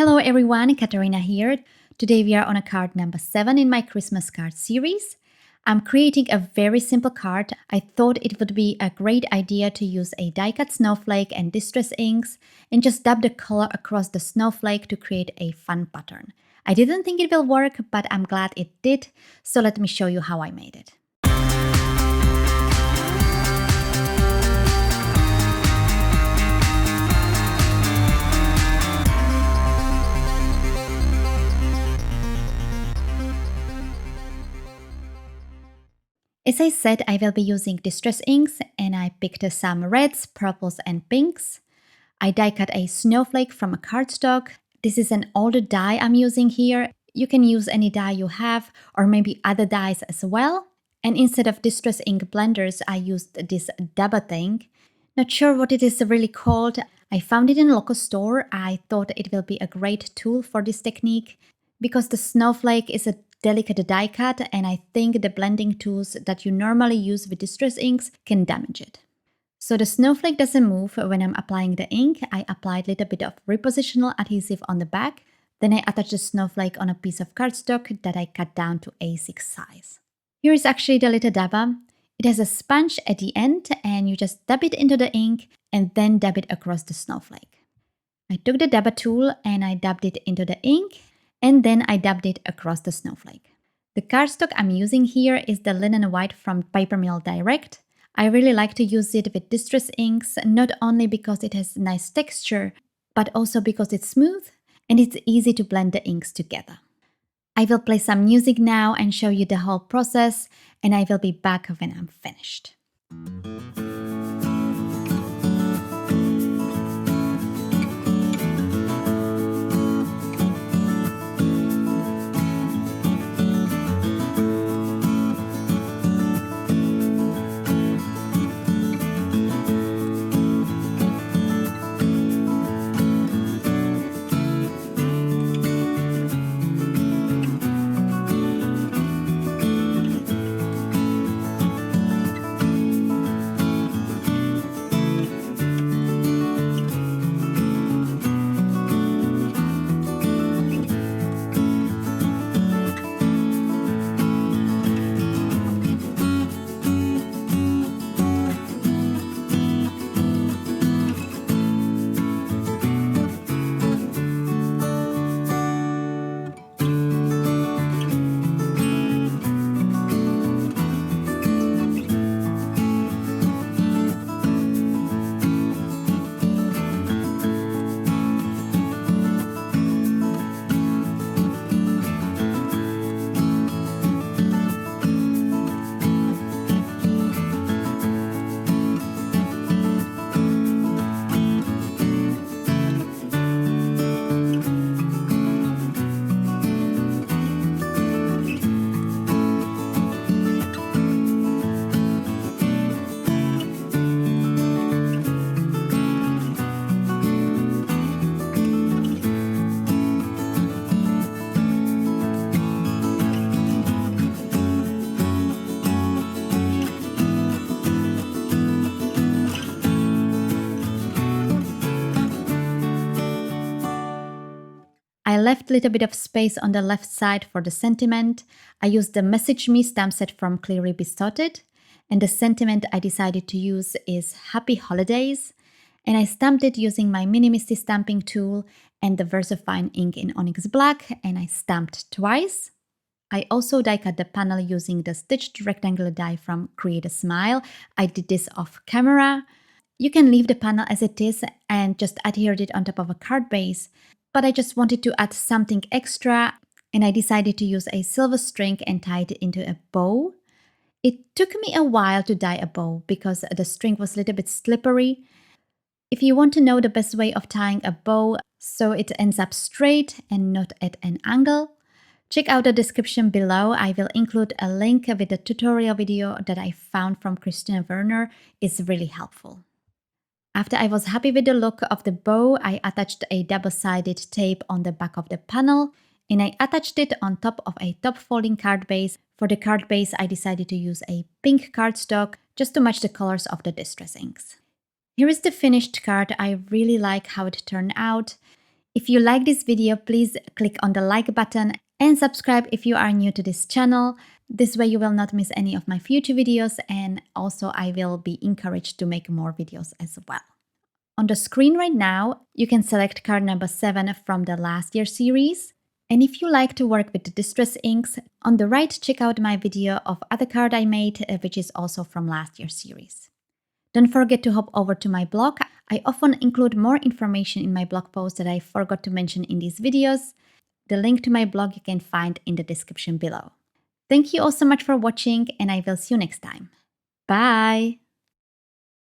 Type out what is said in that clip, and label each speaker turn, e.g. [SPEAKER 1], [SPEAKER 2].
[SPEAKER 1] Hello everyone, Katarina here. Today we are on a card number 7 in my Christmas card series. I'm creating a very simple card. I thought it would be a great idea to use a die-cut snowflake and distress inks and just dab the color across the snowflake to create a fun pattern. I didn't think it will work, but I'm glad it did, so let me show you how I made it. As I said, I will be using distress inks and I picked some reds, purples and pinks. I die cut a snowflake from a cardstock. This is an older die I'm using here. You can use any die you have or maybe other dies as well. And instead of distress ink blenders, I used this dabber thing. Not sure what it is really called. I found it in a local store. I thought it will be a great tool for this technique because the snowflake is a delicate die cut and I think the blending tools that you normally use with distress inks can damage it. So the snowflake doesn't move when I'm applying the ink. I applied a little bit of repositional adhesive on the back. Then I attached the snowflake on a piece of cardstock that I cut down to A6 size. Here is actually the little dabber. It has a sponge at the end and you just dab it into the ink and then dab it across the snowflake. I took the dabber tool and I dabbed it into the ink and then I dabbed it across the snowflake. The cardstock I'm using here is the linen white from papermilldirect. I really like to use it with distress inks, not only because it has nice texture, but also because it's smooth and it's easy to blend the inks together. I will play some music now and show you the whole process, and I will be back when I'm finished. I left a little bit of space on the left side for the sentiment. I used the Message Me stamp set from Clearly Besotted, and the sentiment I decided to use is Happy Holidays, and I stamped it using my mini Misty stamping tool and the Versafine ink in Onyx Black, and I stamped twice. I also die cut the panel using the stitched rectangular die from Create a Smile. I did this off camera. You can leave the panel as it is and just adhere it on top of a card base, but I just wanted to add something extra and I decided to use a silver string and tie it into a bow. It took me a while to dye a bow because the string was a little bit slippery. If you want to know the best way of tying a bow so it ends up straight and not at an angle, check out the description below. I will include a link with a tutorial video that I found from Christina Werner. It's really helpful. After I was happy with the look of the bow, I attached a double-sided tape on the back of the panel and I attached it on top of a top folding card base. For the card base, I decided to use a pink cardstock just to match the colors of the distress inks. Here is the finished card. I really like how it turned out. If you like this video, please click on the like button and subscribe if you are new to this channel. This way you will not miss any of my future videos, and also I will be encouraged to make more videos as well. On the screen right now, you can select card number 7 from the last year series. And if you like to work with the distress inks, on the right check out my video of other card I made, which is also from last year's series. Don't forget to hop over to my blog. I often include more information in my blog posts that I forgot to mention in these videos. The link to my blog you can find in the description below. Thank you all so much for watching, and I will see you next time. Bye!